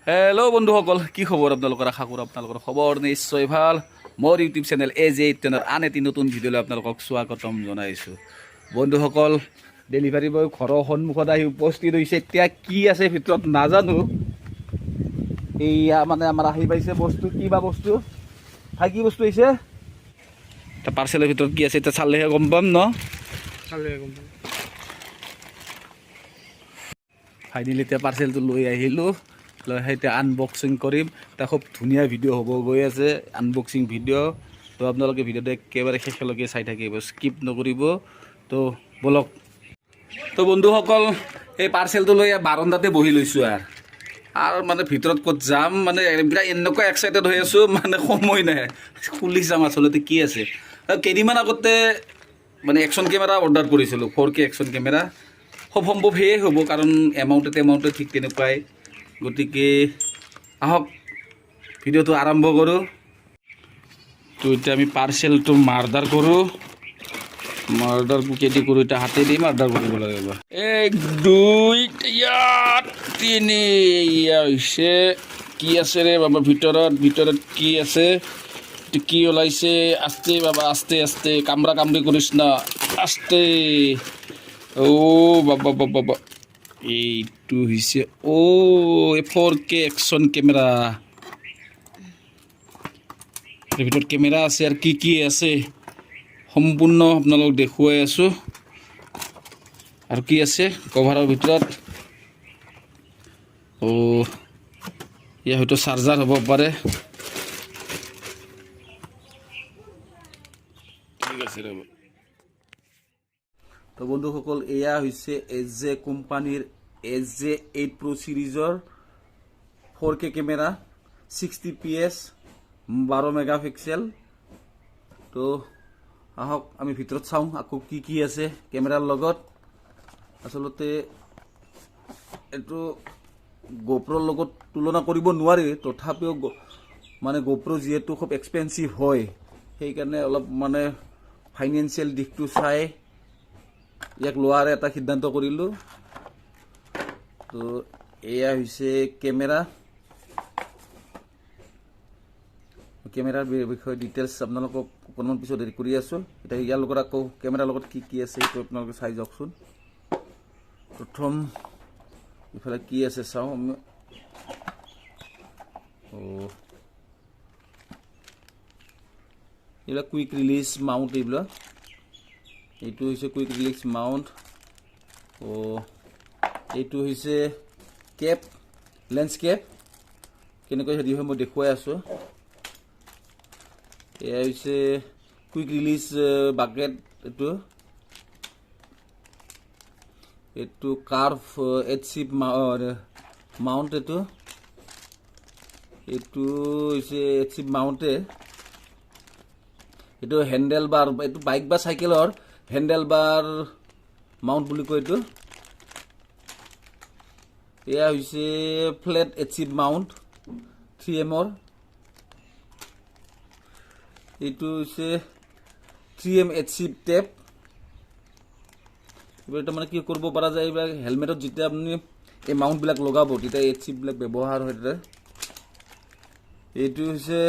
Hello' বন্ধুসকল, কি খবৰ আপোনালোকৰ? আশা কৰোঁ আপোনালোকৰ খবৰ নিশ্চয় ভাল। মোৰ ইউটিউব চেনেল Sj8proৰ আন এটি নতুন ভিডিঅ'লৈ আপোনালোকক স্বাগতম জনাইছোঁ। বন্ধুসকল, ডেলিভাৰী বয় ঘৰৰ সন্মুখত আহি উপস্থিত হৈছে। এতিয়া কি আছে ভিতৰত নাজানো। এয়া মানে আমাৰ আহি পাইছে বস্তু। কি বা বস্তু? ভাই, কি বস্তু আহিছে? এতিয়া পাৰ্চেলৰ ভিতৰত কি আছে এতিয়া চালেহে গম পাম ন? ফাইনেলি এতিয়া পাৰ্চেলটো লৈ আহিলোঁ। এতিয়া আনবক্সিং কৰিম। এটা খুব ধুনীয়া ভিডিঅ' হ'ব গৈ আছে, আনবক্সিং ভিডিঅ'। তো আপোনালোকে ভিডিঅ'টো একেবাৰে শেষলৈকে চাই থাকিব, স্কিপ নকৰিব। তো বলক। তো বন্ধুসকল, এই পাৰ্চেলটো লৈ বাৰান্দাতে বহি লৈছোঁ আৰু মানে ভিতৰত ক'ত যাম, মানে বিৰাট এনেকুৱা এক্সাইটেড হৈ আছোঁ, মানে সময় নাই। খুলি চাম আচলতে কি আছে। কেইদিনমান আগতে মানে একশ্যন কেমেৰা অৰ্ডাৰ কৰিছিলোঁ, 4K একশ্যন কেমেৰা। খুব সম্ভৱ সেয়ে হ'ব, কাৰণ এমাউণ্টে ঠিক তেনেকুৱাই। গতিকে আহক ভিডিঅ'টো আৰম্ভ কৰোঁ। তো এতিয়া আমি পাৰ্চেলটো মাৰ্ডাৰ কৰোঁ। মাৰ্ডাৰ কেদি কৰোঁ, এতিয়া হাতেদি মাৰ্ডাৰ কৰিব লাগিব। 1 2 3 এয়া হৈছে। কি আছে ৰে বাবা ভিতৰত কি আছে? কি ওলাইছে? আস্তে বাবা, আস্তে কামড়ি কৰিছ না, আস্তে। বাবা বাবা, এইটো হৈছে এই 4K একশ্যন কেমেৰা। তাৰ ভিতৰত কেমেৰা আছে আৰু কি আছে সম্পূৰ্ণ আপোনালোকক দেখুৱাই আছোঁ। আৰু কি আছে কভাৰৰ ভিতৰত? এয়া হয়তো চাৰ্জাৰ হ'ব পাৰে। ঠিক আছে ৰ'ব। তো বন্ধুসকল, এয়া হৈছে Sj কোম্পানীৰ Sj8pro চিৰিজৰ 4K camera, 60PS, 12 megapixel. তো আহক আমি ভিতৰত চাওঁ আকৌ কি আছে কেমেৰাৰ লগত। আচলতে এইটো গোপ্ৰৰ লগত তুলনা কৰিব নোৱাৰি, তথাপিও মানে গোপ্ৰ যিহেতু খুব এক্সপেঞ্চিভ হয়, সেইকাৰণে অলপ মানে ফাইনেন্সিয়েল দিশটো চাই ইয়াক লোৱাৰ এটা সিদ্ধান্ত কৰিলোঁ। তো এয়া হৈছে কেমেৰাৰ বিষয়ে ডিটেইলছ আপোনালোকক অকণমান পিছত হেৰি কৰি আছোঁ। এতিয়া ইয়াৰ লগত আকৌ কেমেৰাৰ লগত কি আছে সেইটো আপোনালোকে চাই যাওকচোন। প্ৰথম ইফালে কি আছে চাওঁ আমি। এইবিলাক কুইক ৰিলিজ মাউণ্ট। এইটো হৈছে কুইক ৰিলিজ মাউণ্ট। এইটো হৈছে কেপ, লেন্স কেপ। কেনেকৈ হেৰি হয় মই দেখুৱাই আছোঁ। এয়া হৈছে কুইক ৰিলিজ বাকেট। এইটো কাৰ্ভ HC মাউণ্ট। এইটো হৈছে HC মাউণ্টে। এইটো হেণ্ডেল বাৰ, এইটো বাইক বা চাইকেলৰ হেণ্ডেল বাৰ মাউণ্ট বুলি কয় এইটো। এয়া হৈছে ফ্লেট HC মাউণ্ট 3M। এইটো হৈছে 3M HC টেপ। এইবিলাক মানে কি কৰিব পৰা যায়, এইবিলাক হেলমেটত যেতিয়া আপুনি এই মাউণ্টবিলাক লগাব তেতিয়া HC বিলাক ব্যৱহাৰ হয় তাতে। এইটো হৈছে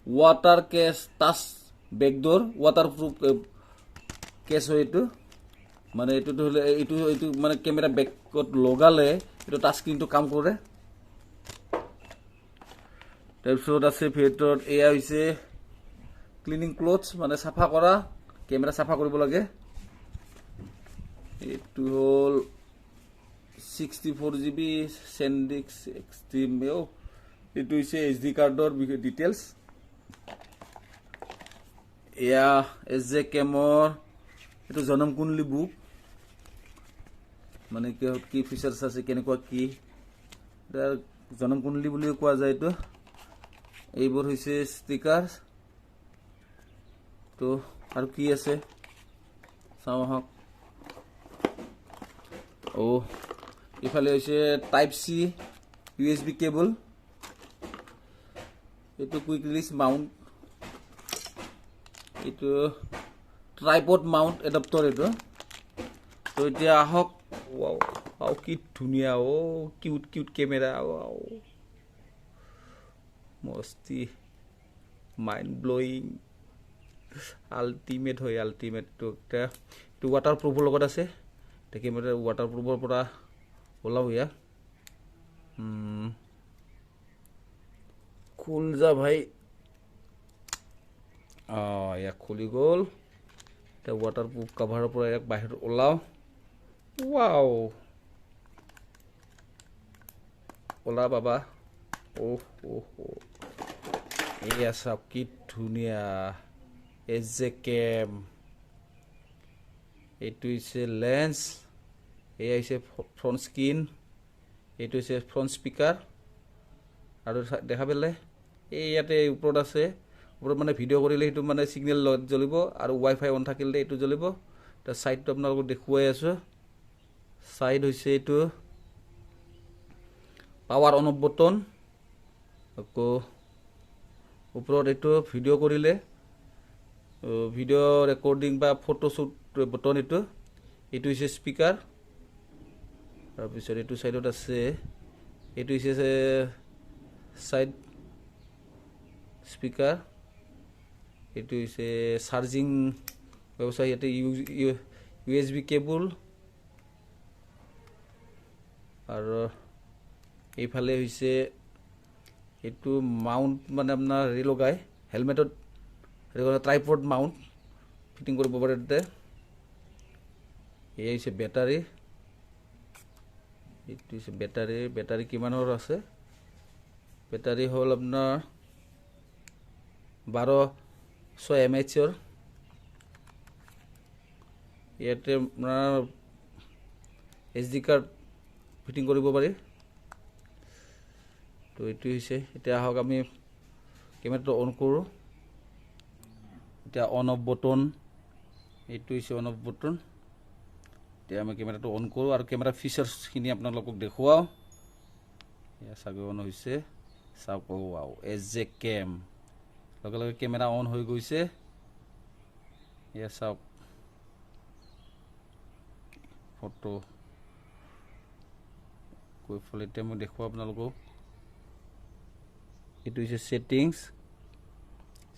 water case touch back door, waterproof case হয় এইটো। মানে এইটো হ'লে এইটো মানে কেমেৰা বেকত লগালে এইটো টাচ স্ক্ৰীনটো কাম কৰে। তাৰপিছত আছে ভিতৰত এয়া হৈছে ক্লিনিং ক্লথছ, মানে চাফা কৰা, কেমেৰা চাফা কৰিব লাগে। এইটো হ'ল 64GB SanDisk এক্সট্ৰিম। এইটো হৈছে SD কাৰ্ডৰ ডিটেইলছ। এয়া Sj কেমৰ এইটো জনম কুণ্ডলী বুক, মানে কি ফিচাৰ্ছ আছে, কেনেকুৱা কি জনম কুণ্ডলী বুলিও কোৱা যায় এইটো। এইবোৰ হৈছে ষ্টিকাৰ। তো আৰু কি আছে চাওঁ আহক। ইফালে হৈছে Type-C USB কেবল। এইটো কুইক ৰিলিজ মাউণ্ট। এইটো ট্ৰাইপড মাউণ্ট এডাপ্টৰ এইটো। তো এতিয়া আহক wow wow কি ধুনিয়া ও কিউট কিউট ক্যামেরা wow মস্তি মাইন্ড ব্লোয়িং আল্টিমেট হয় আল্টিমেট তো ওয়াটাৰপ্ৰুফৰ লগত আছে তে ক্যামেৰা ওয়াটাৰপ্ৰুফৰ পৰা ওলাও ইয়া খুল যা ভাই ইয়া খুলি গ'ল তে ওয়াটাৰপ্ৰুফ কভাৰৰ পৰা এক বাহিৰ ওলাও wow ওলা বাবা এয়া সব কি ধুনিয়া এজে ক্যাম এইটো ইছে লেন্স এয়া ইছে ফ্রন্ট স্ক্রিন এইটো ইছে ফ্রন্ট স্পিকার আৰু দেখা পেলে এই ইয়াতে ওপৰত আছে ওপৰত মানে ভিডিও কৰিলে সেইটো মানে সিগন্যাল জ্বলিব আৰু ওয়াইফাই অন থাকিলে এইটো জ্বলিব তা সাইডটো আপোনালোকক দেখুৱাই আছো সাইড হৈছে এইটো পাৱাৰ অন অফ বটন আকৌ ওপৰত এইটো ভিডিও কৰিলে ভিডিও ৰেকৰ্ডিং বা ফটো শুট বটন এইটো হৈছে স্পিকাৰ তাৰ পিছত এইটো সাইডত আছে এইটো হৈছে সাইড স্পিকাৰ এইটো হৈছে চাৰ্জিং ব্যৱস্থা ইয়াতে USB কেবল আৰু এইফালে হৈছে এইটো মাউন্ট মানে আপোনাৰ ৰি লগাই হেলমেটত ট্ৰাইপড মাউন্ট ফিটিং কৰিব পাৰে তাতে এই হৈছে ব্যাটাৰি এইটো হৈছে ব্যাটাৰি কিমানৰ আছে ব্যাটাৰি হল আপোনাৰ 1200 mAh ইয়াতে আপোনাৰ SD কাৰ্ড ফিটিং কৰিব পাৰি তো এইটো হৈছে এতিয়া আহক আমি ক্যামেৰাটো অন কৰো এতিয়া অন অফ বটন এইটো হৈছে অন অফ বটন এতিয়া আমি ক্যামেৰাটো অন কৰো আৰু ক্যামেৰা ফিচাৰ্স খিনি আপোনালোকক দেখুৱাও ইয়া সাগৈ অন হৈছে চাওক ওয়াও এজে ক্যাম লগে লগে ক্যামেৰা অন হৈ গৈছে ইয়া চাওক ফটো কৈ ফলতে মই দেখুৱা আপোনালোকক এইটো হৈছে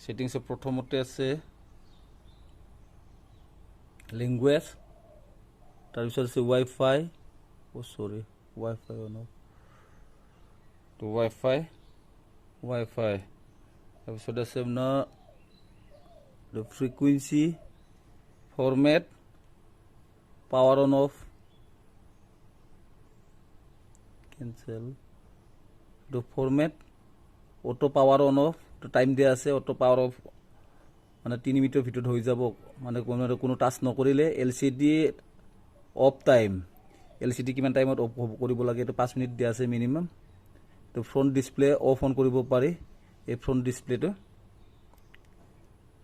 সেটিংস প্ৰথমতে আছে ল্যাঙ্গুয়েজ তাৰপিছত আছে ওয়াইফাই ওয়াইফাই অন তো ওয়াইফাই তাৰপিছত আছে আপোনাৰ frequency format power on off cancel तो format auto power on off तो टाइम দিয়া আছে অটো পাওয়ার অফ মানে 3 মিনিটের ভিতৰত হৈ যাব মানে কোনো টাচ নকৰিলে এলসিডি অফ টাইম এলসিডি কিমান টাইমত অফ কৰিব লাগে তো 5 মিনিট দিয়া আছে মিনিমাম তো ফ্ৰন্ট ডিসপ্লে অফ অন কৰিব পাৰি এই ফ্ৰন্ট ডিসপ্লেটো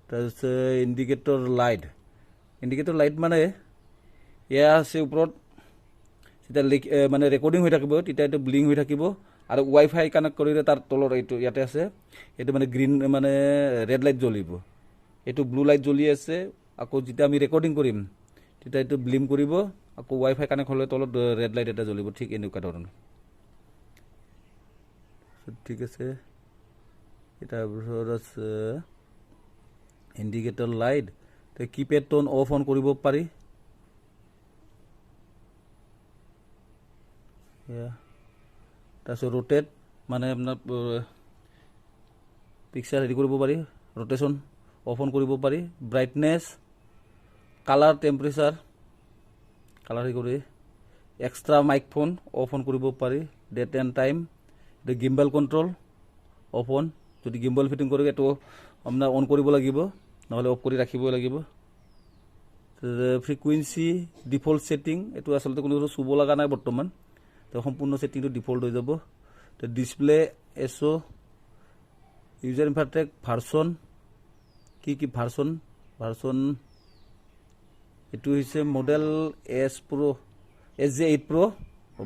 তাৰপিছত ইন্ডিকেটৰ লাইট মানে ইয়া আছে ওপৰত এটা মানে ৰেকৰ্ডিং হৈ থাকিব তেতিয়া এটা ব্লিং হৈ থাকিব আৰু ওয়াইফাই কানেক্ট কৰিলে তাৰ তলৰ এইটো ইয়াতে আছে এইটো মানে গ্ৰীন মানে ৰেড লাইট জ্বলিব এইটো ব্লু লাইট জ্বলি আছে আকৌ যেতিয়া আমি রেকর্ডিং কৰিম তেতিয়া এইটো ব্লিম কৰিব আকৌ ওয়াইফাই কানেক্ট হ'লে তলত ৰেড লাইট এটা জ্বলিব ঠিক এনেকুৱা ধৰণৰ ঠিক আছে এটা আছে ইন্ডিকেটৰ লাইট তে কিপ্যাড টোন অফ অন কৰিব পাৰি তাৰপিছত ৰোটেট মানে আপোনাৰ পিকচাৰ ৰেডি কৰিব পাৰি ৰোটেশন অফ অন কৰিব পাৰি ব্ৰাইটনেছ কালাৰ টেম্পাৰেচাৰ কালাৰ কৰি এক্সট্ৰা মাইক্ৰোফোন অফ অন কৰিব পাৰি date and time the gimbal control off on যদি gimbal ফিটিং কৰে তো আমৰা অন কৰিব লাগিব নহলে অফ কৰি ৰাখিব লাগিব ফ্ৰিকুয়েন্সি ডিফল্ট সেটিং এটো আসলে কোনো সুব লাগা নাই বৰ্তমান তো সম্পূৰ্ণ সেটিংটো ডিফল্ট হৈ যাব তো ডিসপ্লে এসো ইউজার ইন্টারফেস ভার্সন কি ভার্সন এটো হৈছে মডেল Sj8pro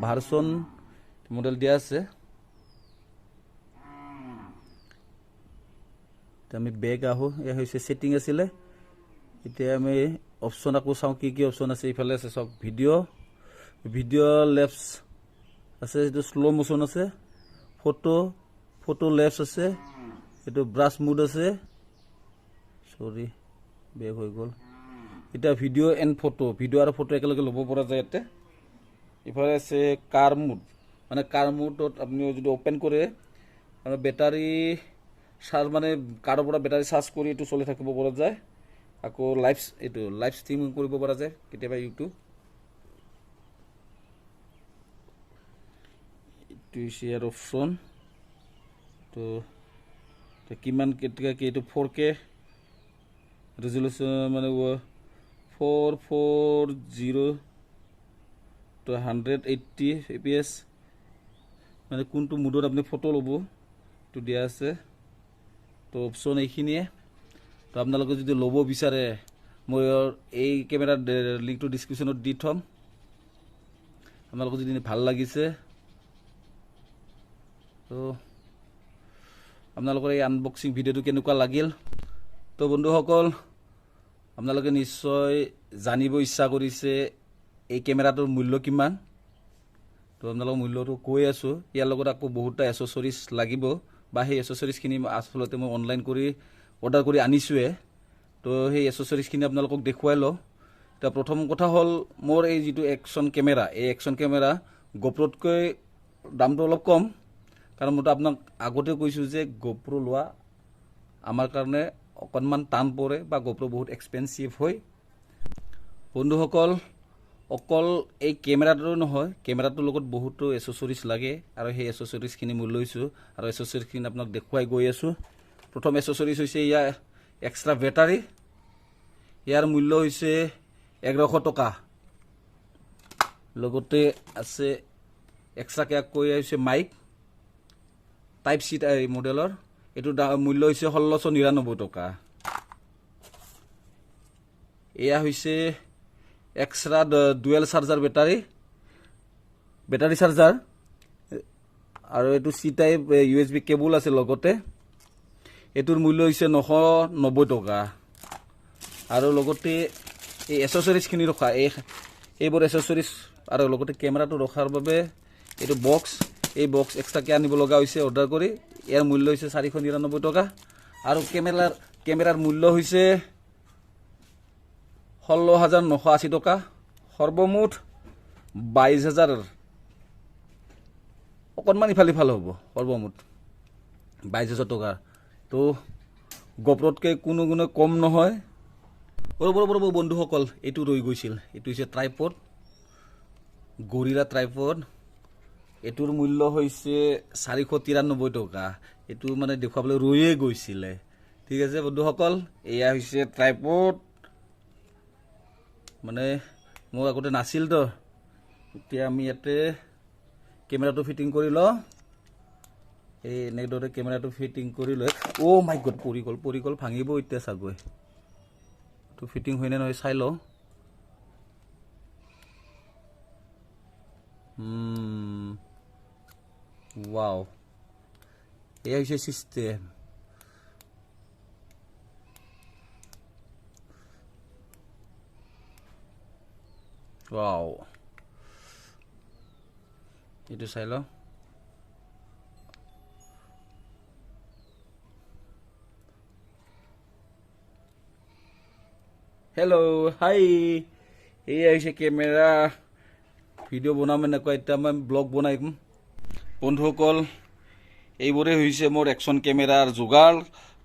ভার্সন মডেল দিয়া আছে আমি বেগ আহো এ হৈছে সেটিং আছিল এতিয়া আমি অপশন আকো চাও কি অপশন আছে ইফালে আছে সব ভিডিও ভিডিঅ' লেপছ আছে, এইটো শ্ল' মোশ্যন আছে, ফটো লেপছ আছে, এইটো ব্ৰাছ মুড আছে, চৰি বেক হৈ গ'ল। এতিয়া ভিডিঅ' এণ্ড ভিডিঅ' আৰু ফটো একেলগে ল'ব পৰা যায় ইয়াতে। ইফালে আছে কাৰ মুড, মানে কাৰ মুডত আপুনি যদি অ'পেন কৰে আৰু বেটাৰী চাৰ্জ, মানে কাৰৰ পৰা বেটাৰী চাৰ্জ কৰি এইটো চলি থাকিব পৰা যায়। আকৌ লাইভ ষ্ট্ৰীমিং কৰিব পৰা যায় কেতিয়াবা ইউটিউব। এইটো হৈছে ইয়াৰ অপশ্যন। তো কিমান কেতিয়া কি এইটো 4K ৰেজলিউশ্যন, মানে 440 to 180 fps, মানে কোনটো মুডত আপুনি ফটো ল'ব এইটো দিয়া আছে। তো অপশ্যন এইখিনিয়ে। তো আপোনালোকে যদি ল'ব বিচাৰে মই এই কেমেৰাৰ লিংকটো ডিছক্ৰিপশ্যনত দি থ'ম। আপোনালোকৰ যদি ভাল লাগিছে তো আপোনালোকৰ এই আনবক্সিং ভিডিঅ'টো কেনেকুৱা লাগিল। তো বন্ধুসকল, আপোনালোকে নিশ্চয় জানিব ইচ্ছা কৰিছে এই কেমেৰাটোৰ মূল্য কিমান। তো আপোনালোকৰ মূল্যটো কৈ আছোঁ। ইয়াৰ লগত আকৌ বহুতটা এচেছৰিজ লাগিব, বা সেই এচেছৰিজখিনি আচলতে মই অনলাইন কৰি অৰ্ডাৰ কৰি আনিছোঁৱে। তো সেই এচেছৰিজখিনি আপোনালোকক দেখুৱাই লওঁ। এতিয়া প্ৰথম কথা হ'ল, মোৰ এই যিটো একশ্যন কেমেৰা, এই একশ্যন কেমেৰা গোপ্ৰ'তকৈ দামটো অলপ কম। কাৰণ মইতো আপোনাক আগতে কৈছোঁ যে গোপ্ৰ' লোৱা আমাৰ কাৰণে অকণমান টান পৰে, বা গোপ্ৰ' বহুত এক্সপেঞ্চিভ হয়। বন্ধুসকল, অকল এই কেমেৰাটো নহয়, কেমেৰাটোৰ লগত বহুতো এচেছৰিজ লাগে, আৰু সেই এচেছৰিজখিনি মই লৈছোঁ আৰু এচেছৰিজখিনি আপোনাক দেখুৱাই গৈ আছোঁ। প্ৰথম এচেছৰিজ হৈছে ইয়াৰ এক্সট্ৰা বেটাৰী। ইয়াৰ মূল্য হৈছে 1100 টকা। লগতে আছে এক্সট্ৰাকৈ কৈ হৈছে মাইক টাইপ চি মডেলৰ, এইটোৰ মূল্য হৈছে 1699 টকা। এয়া হৈছে extra dual charger battery charger, আৰু এইটো চি টাইপ USB কেবল আছে লগতে। এইটোৰ মূল্য হৈছে 990 টকা। আৰু লগতে এই এচেছৰিজখিনি ৰখা, এইবোৰ এচেছৰিজ আৰু লগতে কেমেৰাটো ৰখাৰ বাবে এইটো এই বক্স এক্সট্ৰাকৈ আনিব লগা হৈছে অৰ্ডাৰ কৰি। ইয়াৰ মূল্য হৈছে 499 টকা। আৰু কেমেৰাৰ মূল্য হৈছে 16,980 টকা। সৰ্বমুঠ 22,000, অকণমান ইফাল হ'ব, সৰ্বমুঠ 22,000 টকা। তো গোপ্ৰ'তকৈ কোনো গুণে কম নহয়। ৰ'ব বন্ধুসকল, এইটো ৰৈ গৈছিল। এইটো হৈছে ট্ৰাইপড, গৰিলা ট্ৰাইপড। এইটোৰ মূল্য হৈছে 493 টকা। এইটো মানে দেখুৱাবলৈ ৰৈয়ে গৈছিলে। ঠিক আছে বন্ধুসকল, এয়া হৈছে ট্ৰাইপড। মানে মোৰ আগতে নাছিল তো, এতিয়া আমি ইয়াতে কেমেৰাটো ফিটিং কৰি লওঁ। এই এনেদৰে কেমেৰাটো ফিটিং কৰি লৈ, অ' মাই গড, পৰি গ'ল, ভাঙিব এতিয়া চাগৈ। তো ফিটিং হয়নে নহয় চাই লওঁ। ৱাও, এয়া হৈছে চিষ্টেম। ৱাও, এইটো চাই লওঁ। হেল্ল', হাই, এয়া হৈছে কেমেৰা। ভিডিঅ' বনাম এনেকুৱা, এতিয়া মই ব্লগ বনাইম। বন্ধুসকল, এইবোৰেই হৈছে মোৰ একশ্যন কেমেৰাৰ যোগাৰ।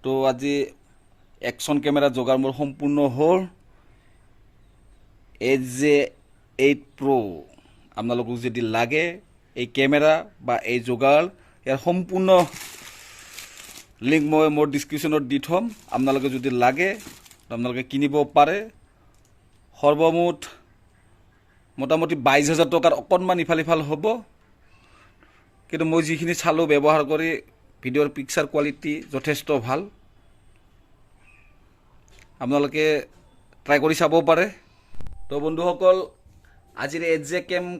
তো আজি একশ্যন কেমেৰাৰ যোগাৰ মোৰ সম্পূৰ্ণ হ'ল। Sj8pro আপোনালোকক যদি লাগে এই কেমেৰা বা এই যোগাৰ, ইয়াৰ সম্পূৰ্ণ লিংক মই মোৰ ডিছক্ৰিপশ্যনত দি থ'ম। আপোনালোকে যদি লাগে আপোনালোকে কিনিব পাৰে। সৰ্বমুঠ মোটামুটি 22,000 টকাৰ অকণমান ইফাল হ'ব। কিন্তু মই যিখিনি চালোঁ ব্যৱহাৰ কৰি, ভিডিঅ'ৰ পিকচাৰ কোৱালিটি যথেষ্ট ভাল। আপোনালোকে ট্ৰাই কৰি চাব পাৰে। তো বন্ধুসকল, আজিৰ Sj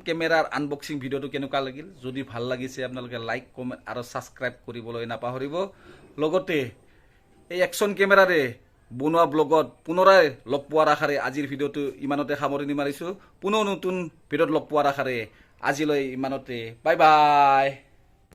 কেমেৰাৰ আনবক্সিং ভিডিঅ'টো কেনেকুৱা লাগিল? যদি ভাল লাগিছে আপোনালোকে লাইক, কমেণ্ট আৰু ছাবস্ক্ৰাইব কৰিবলৈ নাপাহৰিব। লগতে এই একশ্যন কেমেৰাৰে বনোৱা ব্লগত পুনৰাই লগ পোৱাৰ আশাৰে আজিৰ ভিডিঅ'টো ইমানতে সামৰণি মাৰিছোঁ পুনৰ নতুন ভিডিঅ'ত লগ পোৱাৰ আশাৰে আজিলৈ ইমানতে বাই বাই